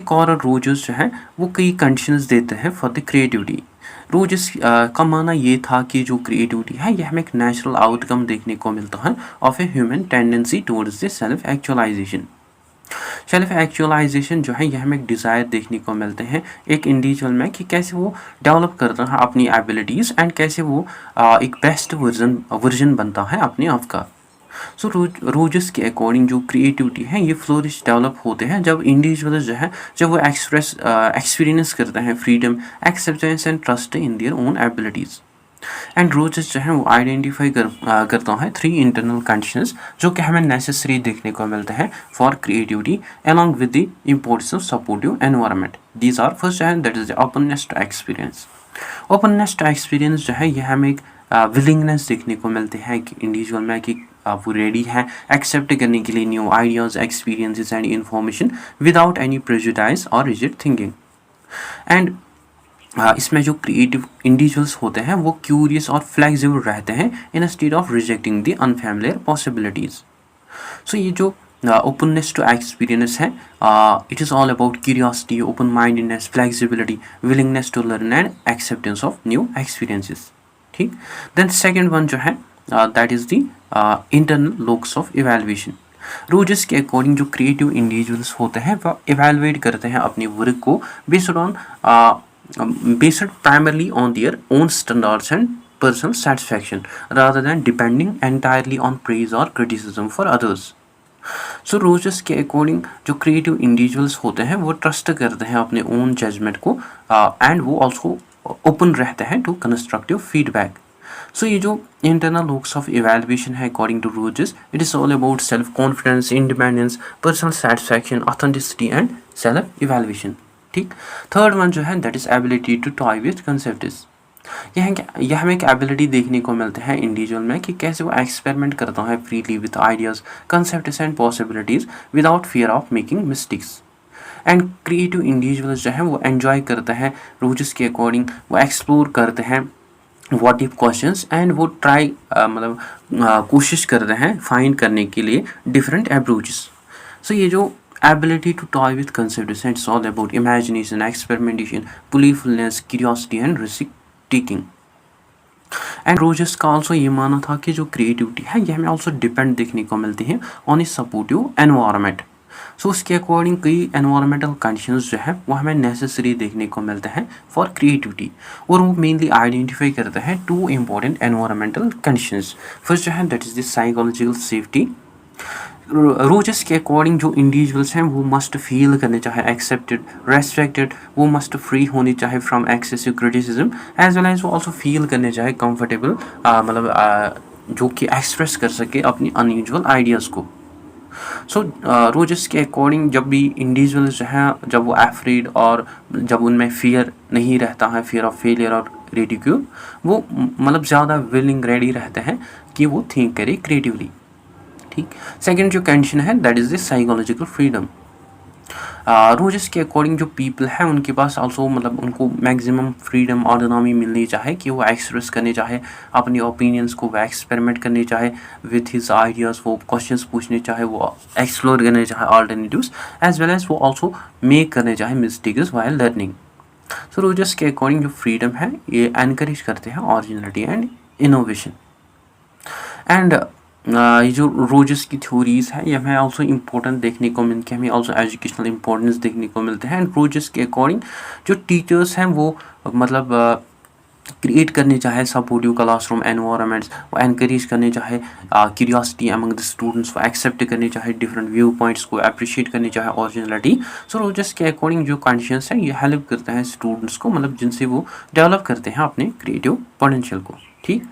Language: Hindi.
कॉरल रोजर्स जो है वो कई कंडीशंस देते हैं फॉर द क्रिएटिविटी। रोजर्स का मानना ये था कि जो क्रिएटिविटी है ये हमें एक नेचुरल आउटकम देखने को मिलता है of a human tendency towards the self actualisation. Self actualisation जो है यह हमें एक डिज़ायर देखने को मिलते हैं एक इंडिविजुअल में कि कैसे वो डेवलप करता है अपनी एबिलिटीज़ एंड कैसे वो एक बेस्ट वर्जन बनता है अपने आप का। सो रोजर्स के अकॉर्डिंग जो क्रिएटिविटी है ये फ्लोरिश डेवलप होते हैं जब इंडिविजुअल्स जो है जब वो एक्सपीरियंस करते हैं freedom, acceptance and trust in their own abilities. And Rogers जो है वो आइडेंटिफाई करता है 3 इंटरनल कंडीशंस जो कि हमें नेसेसरी देखने को मिलते हैं for creativity along with the importance of supportive environment. These are first है that is the openness to experience. Openness to experience जो है ये हमें एक विलिंगनेस देखने को मिलते हैं कि इंडिविजुअल में कि वो रेडी है एक्सेप्ट करने के लिए new ideas, experiences and information without any prejudice और रिजिड थिंकिंग। एंड इसमें जो क्रिएटिव इंडिविजुअल्स होते हैं वो क्यूरियस और फ्लेक्सिबल रहते हैं in state of rejecting the unfamiliar possibilities. So ये जो ओपननेस टू एक्सपीरियंस है it is all about curiosity, open mindedness, flexibility, willingness to learn and acceptance of new experiences. ठीक। देन सेकेंड वन जो है that is the internal locus of evaluation. Rogers के अकॉर्डिंग जो क्रिएटिव इंडिविजुअल्स होते हैं वह इवेलुएट करते हैं अपनी वर्क को based primarily on their own standards and personal satisfaction rather than depending entirely on praise or criticism for others. So Rogers के अकॉर्डिंग जो क्रिएटिव इंडिविजुअल्स होते हैं वो ट्रस्ट करते हैं अपने ओन जजमेंट को एंड वो ऑल्सो ओपन रहते हैं टू कंस्ट्रक्टिव फीडबैक। सो ये जो इंटरनल लुक्स ऑफ इवेल्युएशन है according to Rogers it is all about self confidence, independence, personal satisfaction, authenticity and self evaluation. ठीक। थर्ड वन जो है that is ability to toy with concepts. यह हमें एक एबिलिटी देखने को मिलते हैं इंडिविजुअल में कि कैसे वो एक्सपेरिमेंट करता है freely with ideas, concepts and possibilities without fear of making mistakes. And creative individuals जो हैं वो एंजॉय करते हैं रोजर्स के अकॉर्डिंग वो एक्सप्लोर करते हैं व्हाट इफ क्वेश्चंस एंड वो ट्राई कोशिश करते हैं फाइंड करने के लिए डिफरेंट अप्रोचेस। सो ये जो ability to toy with concepts and it's all about imagination, experimentation, playfulness, curiosity and risk taking. And Rogers का ऑल्सो ये माना था कि जो क्रिएटिविटी है ये हमें ऑल्सो डिपेंड देखने को मिलती है ऑन ए सपोर्टिव एनवायरनमेंट। सो उसके अकॉर्डिंग कई एनवायरमेंटल कंडीशंस जो है वो हमें नेसेसरी देखने को मिलते हैं फॉर क्रिएटिविटी और वो मेनली आइडेंटिफाई करते हैं 2 इंपॉर्टेंट एनवायरमेंटल कंडीशंस। फर्स्ट जो है that is the psychological safety. Rogers के अकॉर्डिंग जो इंडिविजुअल्स हैं वो मस्ट फील करने चाहे एक्सेप्टेड, रेस्पेक्टेड, वो मस्ट फ्री होने चाहे from excessive criticism as well as वो ऑल्सो फील करने चाहे कंफर्टेबल जो कि एक्सप्रेस कर सके अपनी अनयूजुअल आइडियाज़ को। सो रोजर्स के अकॉर्डिंग जब भी इंडिविजुअल्स जो हैं जब वो एफ्रेड और जब उनमें फियर नहीं रहता है, फियर ऑफ फेलियर और रिडिक्यूल, वो ज़्यादा विलिंग रेडी रहते हैं कि वो थिंक करे क्रिएटिवली। ठीक। सेकेंड जो कंडीशन है that is the psychological freedom. Rogers के अकॉर्डिंग जो पीपल है उनके पास ऑल्सो उनको मैक्सिमम फ्रीडम ऑटोनॉमी मिलनी चाहे कि वो एक्सप्रेस करने चाहे अपनी ओपिनियंस को, वो एक्सपेरिमेंट करने चाहे विथ हिज आइडियाज़, वो क्वेश्चंस पूछने चाहे, वो एक्सप्लोर करने चाहे ऑल्टरनेटिव्स एज वेल एज वो ऑल्सो मेक करने चाहे मिस्टेक्स वाइल लर्निंग। सो रोजर्स के अकॉर्डिंग जो फ्रीडम है ये एनकरेज करते हैं ओरिजिनलिटी एंड इनोवेशन। एंड ये जो रोजर्स की थ्योरीज़ है ये हमें ऑल्सो इम्पोर्टेंट देखने को मिलती है, हमें ऑल्सो एजुकेशनल इम्पोर्टेंस देखने को मिलते हैं। एंड रोजर्स के अकॉर्डिंग जो टीचर्स हैं वो क्रिएट करने चाहे सपोर्टिव क्लासरूम एनवायरनमेंट्स, वो एनकरेज करने चाहे क्यूरियोसिटी अमंग द स्टूडेंट्स, वो एक्सेप्ट करने चाहे डिफरेंट व्यू पॉइंट्स को, अप्रिशिएट करने चाहे ओरिजिनलिटी। सो रोजर्स के अकॉर्डिंग जो कंडीशंस हैं ये हेल्प करते हैं स्टूडेंट्स को जिनसे वो डेवलप करते हैं अपने क्रिएटिव पोटेंशियल को। ठीक।